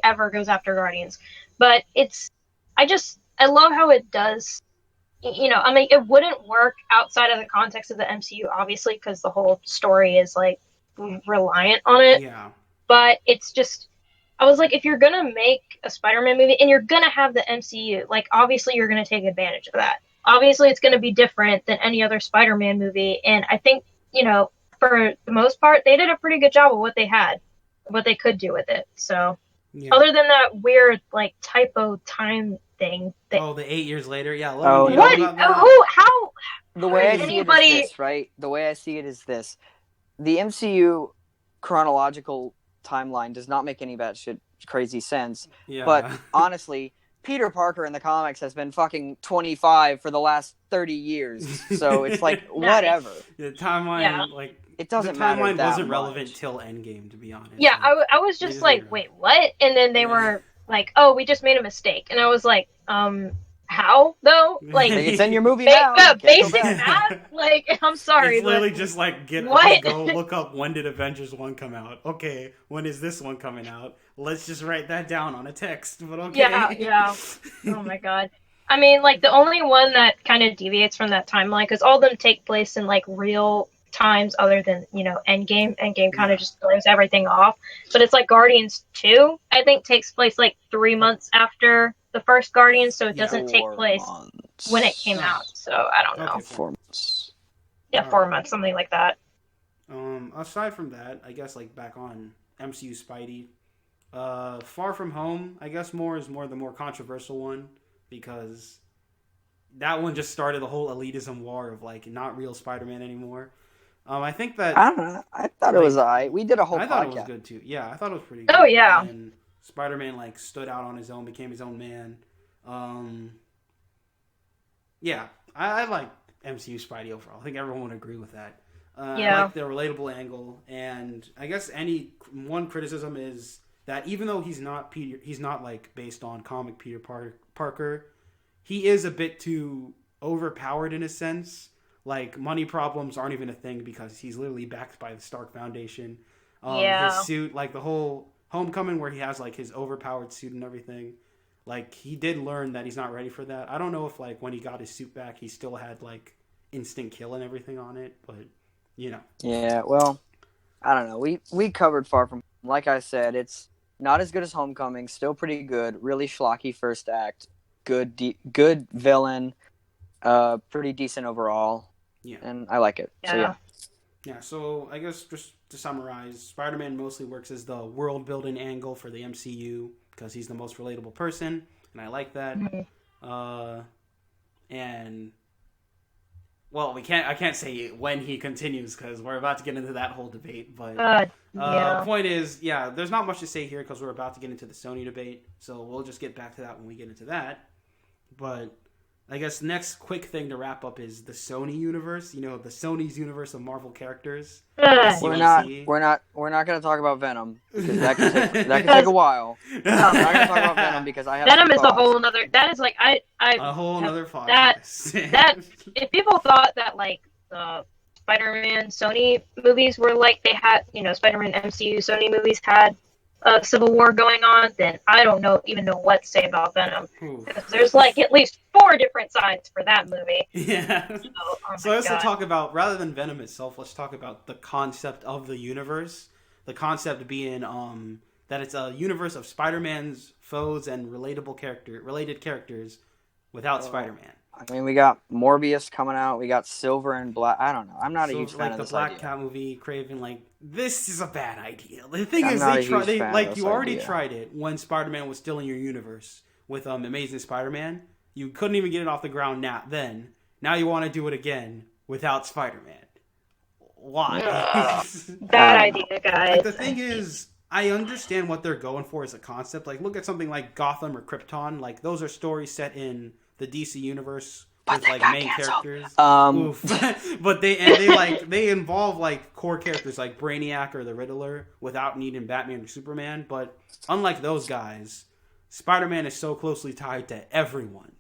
ever goes after Guardians, but I love how it does. I mean, it wouldn't work outside of the context of the MCU, obviously, because the whole story is like reliant on it. Yeah. But it's just, I was like, if you're gonna make a Spider-Man movie and you're gonna have the MCU, like obviously you're gonna take advantage of that. Obviously, it's gonna be different than any other Spider-Man movie, and I think for the most part, they did a pretty good job of what they had, what they could do with it. So, other than that weird like typo time thing. The 8 years later, yeah. What? How? The way I see it is this, right? The way I see it is this: the MCU chronological timeline does not make any batshit crazy sense. Yeah. But honestly, Peter Parker in the comics has been fucking 25 for the last 30 years, so it's like whatever. The timeline, it doesn't matter. The timeline much. wasn't relevant till Endgame, to be honest. Yeah, I was just like, wait, what? And then they were like, oh, we just made a mistake, and I was like, how though? Like it's in your movie now. Basic math. Like, I'm sorry. It's literally just like go look up when did Avengers 1 come out. Okay, when is this one coming out? Let's just write that down on a text. But okay. Yeah. Oh my god. I mean, like the only one that kind of deviates from that timeline, because all of them take place in like real times other than Endgame. Endgame kind of just throws everything off. But it's like Guardians 2, I think, takes place like 3 months after the first Guardians, so it doesn't take place when it came out. So I don't know. 4 months. Yeah, 4 months, something like that. Aside from that, I guess like back on MCU Spidey, Far From Home, I guess is the more controversial one, because that one just started the whole elitism war of like not real Spider-Man anymore. I think that I don't know. I thought it was alright. We did a whole podcast. I thought it was good too. Yeah, I thought it was pretty good. Oh yeah. And Spider-Man like stood out on his own, became his own man. Yeah, I like MCU Spidey overall. I think everyone would agree with that. I like the relatable angle, and I guess one criticism is that even though he's not like based on comic Peter Parker, he is a bit too overpowered in a sense. Like, money problems aren't even a thing because he's literally backed by the Stark Foundation. His suit, like the whole Homecoming where he has like his overpowered suit and everything, like he did learn that he's not ready for that. I don't know if like when he got his suit back he still had like instant kill and everything on it, but Yeah, well, I don't know. We covered Far From Home. Like I said, it's not as good as Homecoming, still pretty good, really schlocky first act, good villain, pretty decent overall. Yeah. And I like it. Yeah. Yeah, so I guess just to summarize, Spider-Man mostly works as the world-building angle for the MCU because he's the most relatable person, and I like that. Mm-hmm. And well, I can't say when he continues because we're about to get into that whole debate. But the point is, there's not much to say here because we're about to get into the Sony debate, so we'll just get back to that when we get into that. But I guess next quick thing to wrap up is the Sony universe. The Sony's universe of Marvel characters. We're not going to talk about Venom because that could take a while. We're not going to talk about Venom because I have Venom is a whole nother. That is like a whole nother podcast. That if people thought that like the Spider-Man Sony movies were like they had Spider-Man MCU Sony movies had a civil war going on, then I don't even know what to say about Venom. Because there's like at least 4 different sides for that movie. Yeah. So let's talk about, rather than Venom itself, let's talk about the concept of the universe. The concept being that it's a universe of Spider-Man's foes and related characters without Spider-Man. I mean, we got Morbius coming out. We got Silver and Black. I don't know. I'm not a huge fan of this Black idea. Cat movie, Craven, like, this is a bad idea. The thing I'm is, not a huge fan of this you already idea. tried it when Spider-Man was still in your universe with Amazing Spider-Man. You couldn't even get it off the ground then. Now you want to do it again without Spider-Man. Why? Bad idea, guys. Like, the thing is, I understand what they're going for as a concept. Like, look at something like Gotham or Krypton. Like, those are stories set in the DC universe with like main characters. But they involve like core characters like Brainiac or the Riddler without needing Batman or Superman. But unlike those guys, Spider-Man is so closely tied to everyone.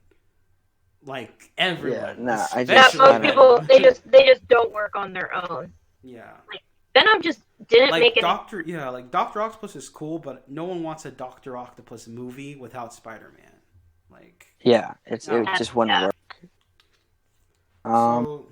Like everyone. Yeah, most people they just don't work on their own. Yeah. Like Venom just didn't like make it. Like Dr. Octopus is cool, but no one wants a Dr. Octopus movie without Spider-Man. Like, yeah, it just wouldn't work.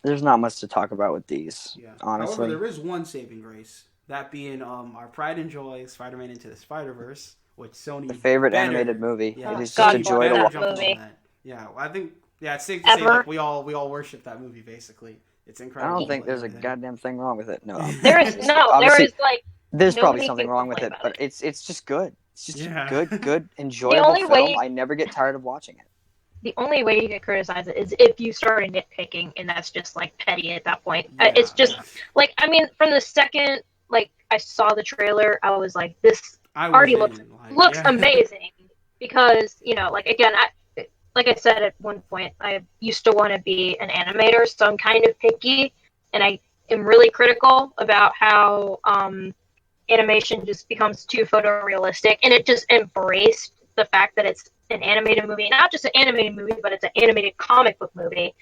There's not much to talk about with these, honestly. However, there is one saving grace, that being our pride and joy, Spider-Man Into the Spider-Verse, which Sony the favorite animated movie. Yeah, it is just a joy to watch. Yeah, I think it's safe to say like we all worship that movie. Basically, it's incredible. I don't think there's a goddamn thing wrong with it. No, There's probably something wrong with it, but it's just good. It's just good, enjoyable film. I never get tired of watching it. The only way you can criticize it is if you start nitpicking, and that's just like petty at that point. Yeah. It's just like, I mean, from the second like I saw the trailer, I was like, this already looks amazing, because like again, like I said at one point, I used to want to be an animator, so I'm kind of picky, and I am really critical about how animation just becomes too photorealistic, and it just embraced the fact that it's an animated movie, not just an animated movie, but it's an animated comic book movie,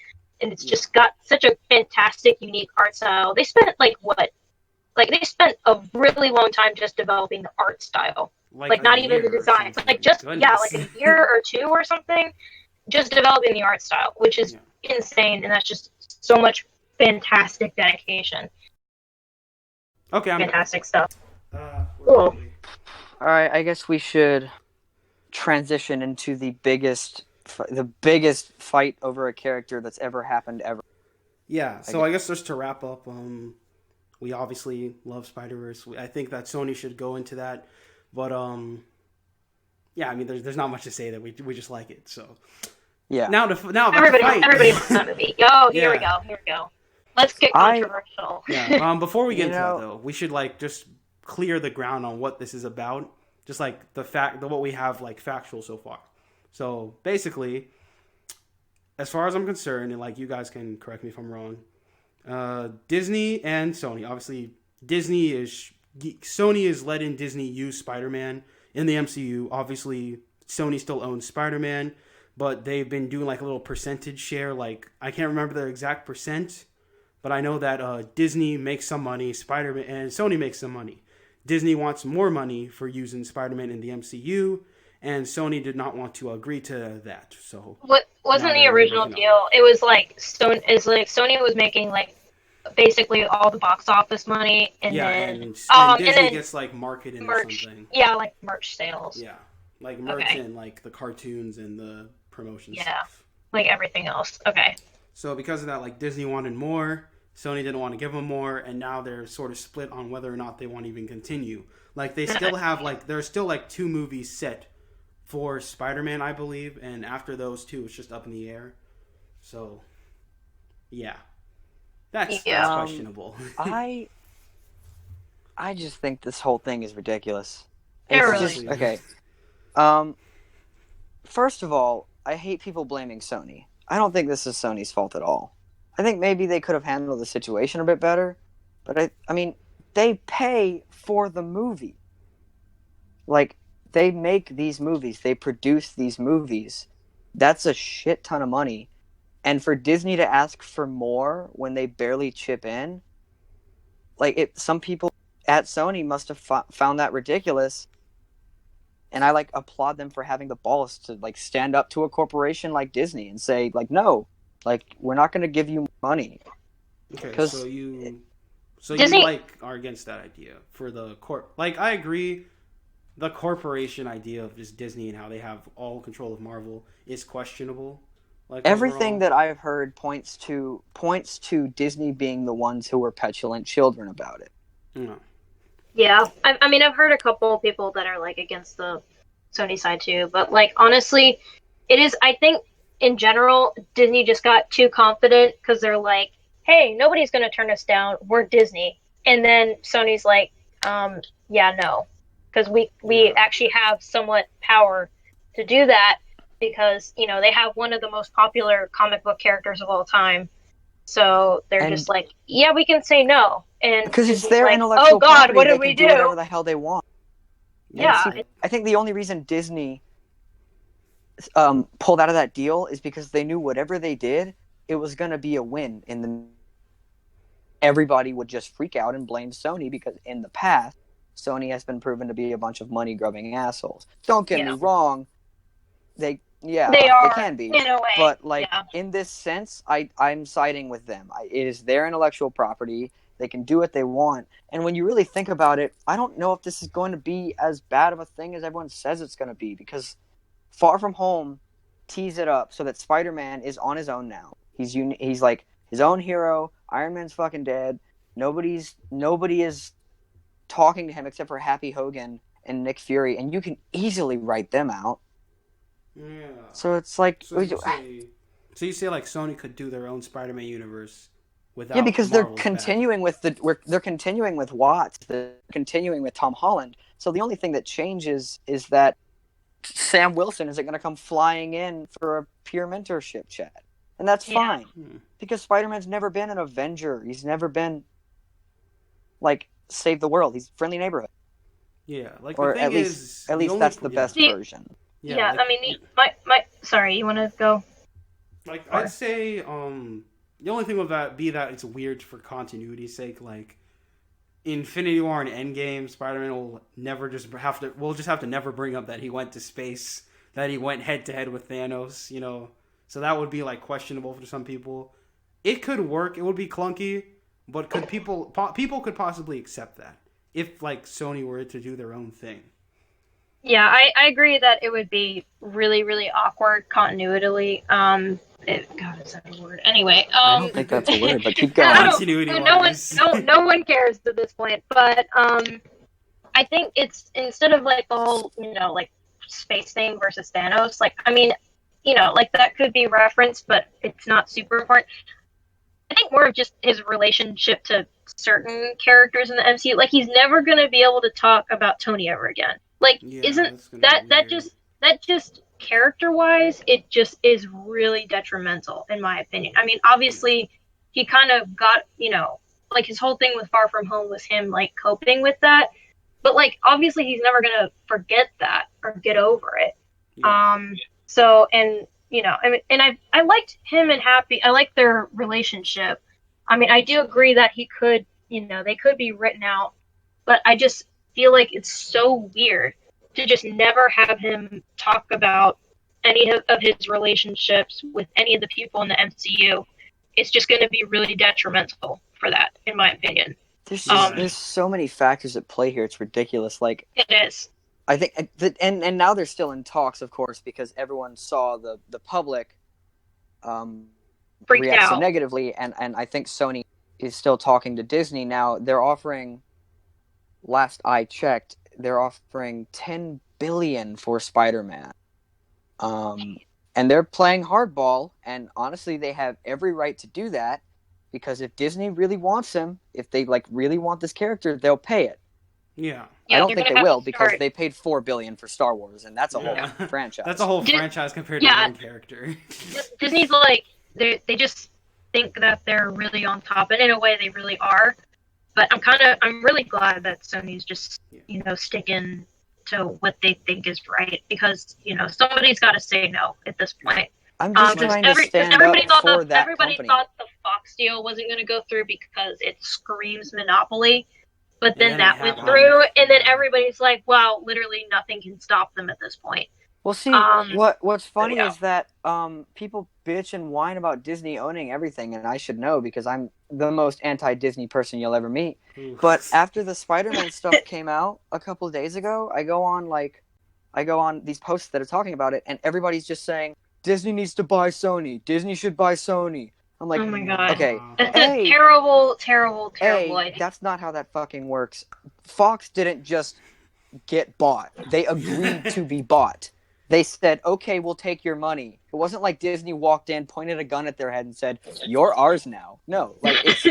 and it's just got such a fantastic, unique art style. They spent they spent a really long time just developing the art style, like not even the design, like just like a year or two or something, just developing the art style, which is insane, and that's just so much fantastic dedication. Okay, fantastic stuff. Cool. All right, I guess we should transition into the biggest fight over a character that's ever happened ever. Yeah, so I guess just to wrap up, we obviously love Spider-Verse. I think that Sony should go into that, but yeah, I mean, there's not much to say that we just like it. So yeah, now everybody wants that movie. Here we go. Let's get controversial. Before we get into that though, we should like just clear the ground on what this is about. Just like what we have like factual so far. So basically, as far as I'm concerned, and like you guys can correct me if I'm wrong, Disney and Sony. Obviously, Sony is letting Disney use Spider-Man in the MCU. Obviously, Sony still owns Spider-Man, but they've been doing like a little percentage share. Like, I can't remember the exact percent, but I know that Disney makes some money, Spider-Man, and Sony makes some money. Disney wants more money for using Spider-Man in the MCU, and Sony did not want to agree to that. So what wasn't the original deal? It was like Sony was making like basically all the box office money, and then Disney gets like marketing merch, or something. Yeah, like merch sales. Yeah, like merch and like the cartoons and the promotion stuff. Like everything else. Okay. So because of that, like Disney wanted more. Sony didn't want to give them more, and now they're sort of split on whether or not they want to even continue. Like, they still have, like, there's still, like, 2 movies set for Spider-Man, I believe, and after those 2, it's just up in the air. So, yeah. That's questionable. I just think this whole thing is ridiculous. Okay. First of all, I hate people blaming Sony. I don't think this is Sony's fault at all. I think maybe they could have handled the situation a bit better, but I mean, they pay for the movie. Like, they make these movies, they produce these movies. That's a shit ton of money. And for Disney to ask for more when they barely chip in, like, some people at Sony must have found that ridiculous. And I, like, applaud them for having the balls to, like, stand up to a corporation like Disney and say, like, no. Like, we're not going to give you money. Okay, so So Disney... you are against that idea for the I agree. The corporation idea of just Disney and how they have all control of Marvel is questionable. Everything overall. that I've heard points to Disney being the ones who were petulant children about it. Yeah. Yeah, I mean, I've heard a couple of people that are against the Sony side too, but honestly, it is. I think in general, Disney just got too confident because they're like, "Hey, nobody's gonna turn us down. We're Disney," and then Sony's like, "Yeah, no," because we actually have somewhat power to do that because they have one of the most popular comic book characters of all time. So they're just like, yeah, we can say no. And because it's their intellectual oh God, property, what do they we can do whatever the hell they want. Yeah. I think the only reason Disney pulled out of that deal is because they knew whatever they did, it was going to be a win. Everybody would just freak out and blame Sony because in the past, Sony has been proven to be a bunch of money-grubbing assholes. Don't get me wrong. They can be, in a way. But in this sense, I'm siding with them. It is their intellectual property. They can do what they want. And when you really think about it, I don't know if this is going to be as bad of a thing as everyone says it's going to be, because Far From Home tees it up so that Spider-Man is on his own now. He's like his own hero. Iron Man's fucking dead. Nobody is talking to him except for Happy Hogan and Nick Fury, and you can easily write them out. Yeah. So it's like... So you say Sony could do their own Spider-Man universe without... Yeah, because Marvel's they're continuing with they're continuing with Watts, they're continuing with Tom Holland. So the only thing that changes is that Sam Wilson isn't going to come flying in for a pure mentorship chat. And that's fine. Because Spider-Man's never been an Avenger. He's never been, save the world. He's friendly neighborhood. Yeah, or the at thing least that's the best version. Yeah, I mean, sorry, you want to go? I'd say, the only thing would be that it's weird for continuity's sake. Infinity War and Endgame, Spider-Man will never just have to. We'll just have to never bring up that he went to space, that he went head to head with Thanos. So that would be questionable for some people. It could work. It would be clunky, but could people could possibly accept that if Sony were to do their own thing. Yeah, I agree that it would be really, really awkward continuity. God, is that a word? Anyway, I don't think that's a word, but keep going. No one cares at this point. But I think it's instead of the whole space thing versus Thanos. That could be referenced, but it's not super important. I think more of just his relationship to certain characters in the MCU. He's never going to be able to talk about Tony ever again. Isn't that just character-wise, it just is really detrimental, in my opinion. I mean, obviously, he kind of got, his whole thing with Far From Home was him, coping with that. But, obviously, he's never going to forget that or get over it. Yeah. So, and, I mean, and I liked him and Happy. I liked their relationship. I mean, I do agree that he could, they could be written out. But I just feel like it's so weird to just never have him talk about any of his relationships with any of the people in the MCU. It's just going to be really detrimental for that, in my opinion. There's so many factors at play here. It's ridiculous. It is. I think, and now they're still in talks, of course, because everyone saw the public react so negatively, and I think Sony is still talking to Disney now. They're offering, last I checked, they're offering $10 billion for Spider-Man, and they're playing hardball. And honestly, they have every right to do that, because if Disney really wants him, if they really want this character, they'll pay it. Yeah. I don't think they will, because they paid $4 billion for Star Wars, and that's a whole franchise. That's a whole franchise compared to one character. Disney's they just think that they're really on top, and in a way, they really are. But I'm really glad that Sony's just sticking to what they think is right, because somebody's got to say no at this point. I'm just trying to stand up for that Everybody company. thought the Fox deal wasn't going to go through because it screams monopoly. But then that went through, and then everybody's like, wow, literally nothing can stop them at this point. Well, see, Um, what's funny yeah. is that people bitch and whine about Disney owning everything, and I should know because I'm the most anti-Disney person you'll ever meet. Ooh. But after the Spider-Man stuff came out a couple of days ago, I go on these posts that are talking about it, and everybody's just saying Disney needs to buy Sony. Disney should buy Sony. I'm like, Oh my god. okay, That's a terrible, terrible, terrible idea. that's not how that fucking works. Fox didn't just get bought. They agreed to be bought. They said, okay, we'll take your money. It wasn't like Disney walked in, pointed a gun at their head, and said, you're ours now. No, like, it's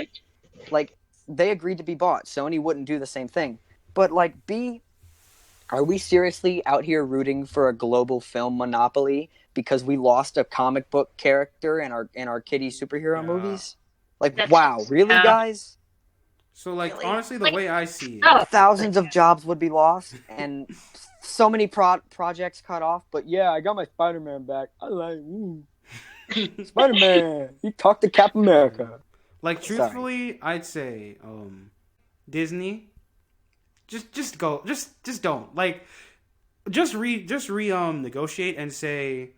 like they agreed to be bought. Sony wouldn't do the same thing. But, like, are we seriously out here rooting for a global film monopoly because we lost a comic book character in our kiddie superhero movies? Like, That's wow, just- really, yeah. guys? So, like, Really? honestly, the Like- way I see it, Oh. Thousands of jobs would be lost, and so many projects cut off. But yeah, I got my Spider-Man back. I like Spider-Man. He talked to Cap America. like, truthfully, I'd say, Disney, just go, just don't, like, just negotiate and say,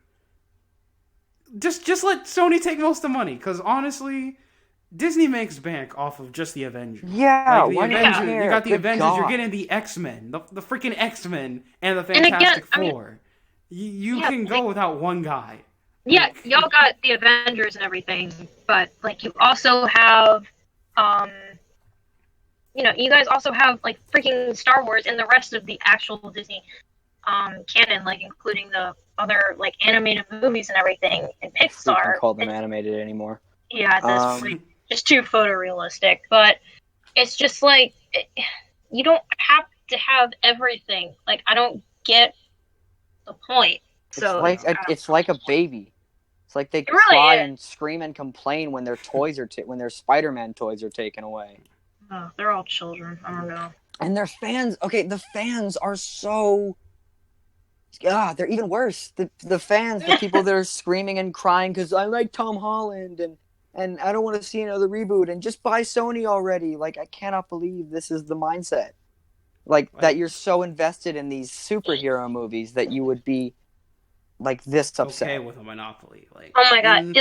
just let Sony take most of the money, because honestly, Disney makes bank off of just the Avengers. Yeah, Like, the why do you Avengers, care? you got the Good Avengers, God. you're getting the X-Men, the freaking X-Men, and the And again, Fantastic I mean- Four. You Yeah, can go without one guy. Yeah, y'all got the Avengers and everything, but like you also have, you guys also have like freaking Star Wars and the rest of the actual Disney canon, like including the other like animated movies and everything, and You can Pixar. call them animated anymore. Yeah, at this point, it's too photorealistic. But it's just like you don't have to have everything. Like I don't get the point. So It's like a baby. It's like they really cry is. and scream and complain when their toys are when their Spider-Man toys are taken away. oh, they're all children. I don't know. And their fans, okay, the fans are so they're even worse. The fans, the people that are screaming and crying because I like Tom Holland and I don't want to see another reboot and just buy Sony already. Like I cannot believe this is the mindset. Like that you're so invested in these superhero movies that you would be like this upset. Okay with a monopoly. Like, Oh my god!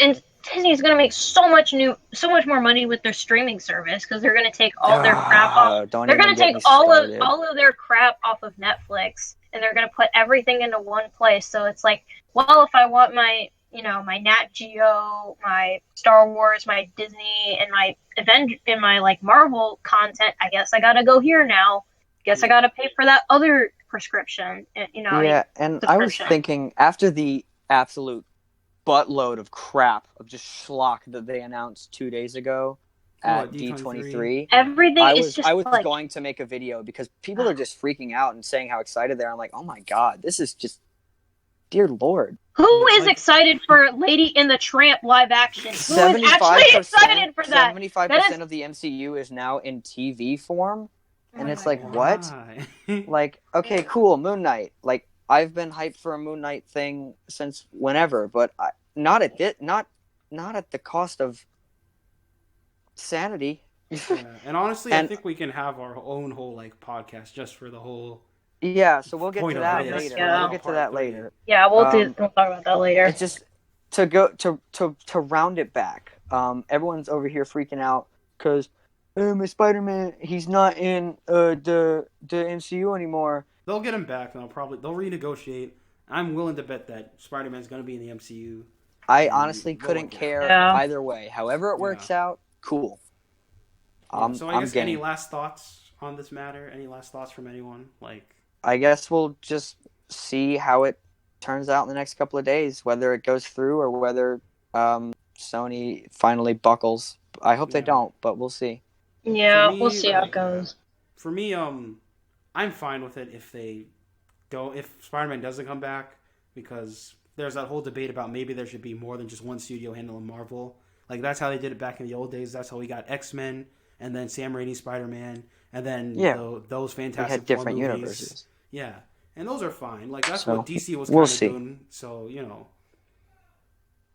And Disney's gonna make so much more money with their streaming service because they're gonna take all their crap off. Don't They're even gonna get take me all started. of their crap off of Netflix, and they're gonna put everything into one place. So it's like, well, if I want my my Nat Geo, my Star Wars, my Disney, and my like Marvel content, I guess I gotta go here now. Guess I gotta pay for that other prescription. Yeah, and I was subscription. thinking after the absolute buttload of crap of just schlock that they announced 2 days ago at D23, Everything I is was just like going to make a video because people are just freaking out and saying how excited they are. I'm like, oh my god, this is just, dear lord. who is excited for Lady in the Tramp live action? Who is actually excited for that? 75% of the MCU is now in TV form. And it's like, what? Like, okay, cool, Moon Knight. Like, I've been hyped for a Moon Knight thing since whenever, but not at the cost of sanity. Yeah. And honestly, I think we can have our own whole like podcast just for the whole. Yeah, so we'll get Point to of that this. later. Yeah. We'll get to that later. Yeah, we'll talk about that later. It's just to round it back. Everyone's over here freaking out because my Spider-Man, he's not in the MCU anymore. They'll get him back, and they'll renegotiate. I'm willing to bet that Spider-Man's going to be in the MCU. I honestly couldn't care either way. However it works out, cool. So I guess game. any last thoughts on this matter? Any last thoughts from anyone? Like, I guess we'll just see how it turns out in the next couple of days, whether it goes through or whether Sony finally buckles. I hope they don't, but we'll see. Yeah, me, we'll see how it goes. For me, I'm fine with it if Spider-Man doesn't come back, because there's that whole debate about maybe there should be more than just one studio handling Marvel. Like, that's how they did it back in the old days. That's how we got X-Men, and then Sam Raimi's Spider-Man, and then those Fantastic Four different movies. universes. Yeah, and those are fine. Like, that's So, what DC was we'll kind of see. doing. So,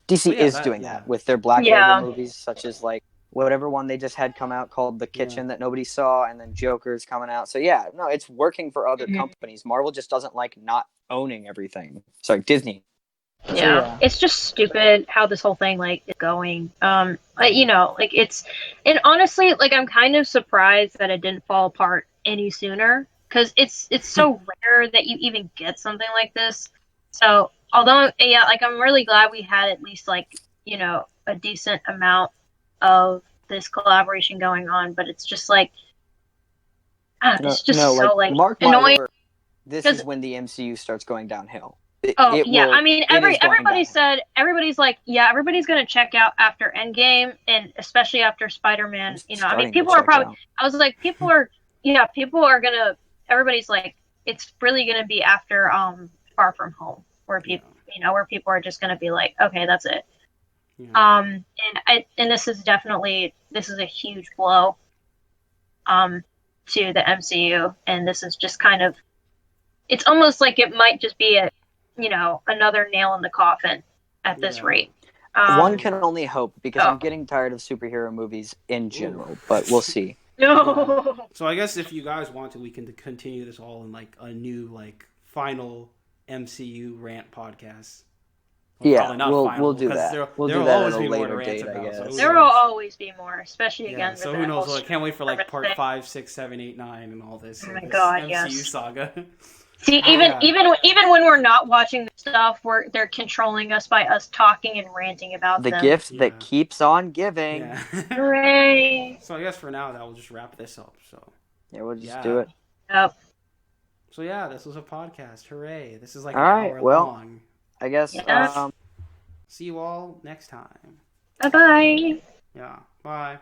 DC is doing that with their Black Label movies, such as like whatever one they just had come out called The Kitchen that nobody saw, and then Joker's coming out. So yeah, no, it's working for other companies. Marvel just doesn't like not owning everything. Sorry, Disney. Yeah. So, yeah. It's just stupid how this whole thing like is going. You know, like it's, and honestly, like I'm kind of surprised that it didn't fall apart any sooner, because it's so rare that you even get something like this. So although yeah, like I'm really glad we had at least like, you know, a decent amount of this collaboration going on, but it's just like, it's just so like Mark annoying. This is when the MCU starts going downhill. I mean, everybody's like, yeah, everybody's gonna check out after Endgame, and especially after Spider-Man. You know, I mean, people are probably. I was like, people are gonna. Everybody's like, it's really gonna be after Far From Home, where people, where people are just gonna be like, okay, that's it. And this is a huge blow, to the MCU, and this is just kind of. It's almost like it might just be another nail in the coffin at this rate. One can only hope, because I'm getting tired of superhero movies in general, but we'll see. No. Yeah. So I guess if you guys want to, we can continue this all in like a new like final MCU rant podcast. Well, we'll do that. We'll do that at a later date, I guess. So there will always be more, especially again. So who knows? I can't wait for like part 5, 6, 7, 8, 9, and all this. Oh my god, MCU saga. See, even when we're not watching the stuff, they're controlling us by us talking and ranting about the them. gift that keeps on giving. Yeah. Hooray! So I guess for now that will just wrap this up. So yeah, we'll just do it. Yep. So yeah, this was a podcast. Hooray! This is like all an hour long. I guess. Yeah. See you all next time. Bye bye. Yeah. Bye.